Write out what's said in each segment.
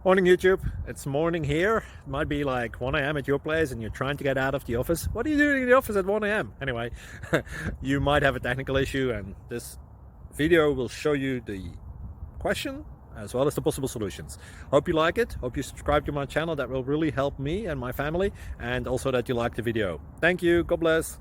Morning YouTube, it's morning here. It might be like 1 a.m. at your place and you're trying to get out of the office. What are you doing in the office at 1 a.m.? Anyway, you might have a technical issue and this video will show you the question as well as the possible solutions. Hope you like it, hope you subscribe to my channel. That will really help me and my family, and also that you like the video. Thank you, God bless.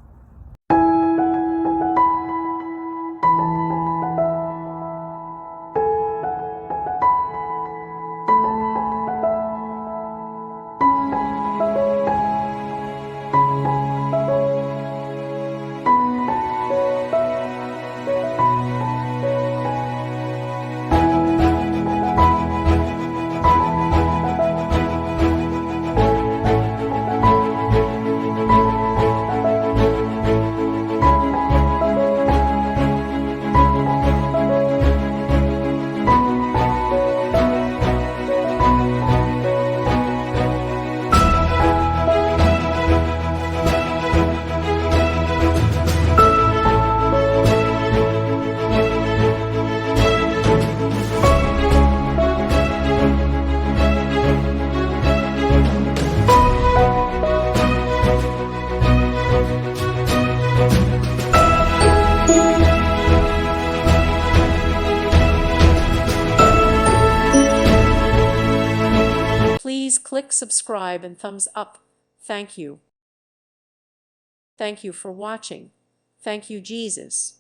Please click subscribe and thumbs up. Thank you. Thank you for watching. Thank you, Jesus.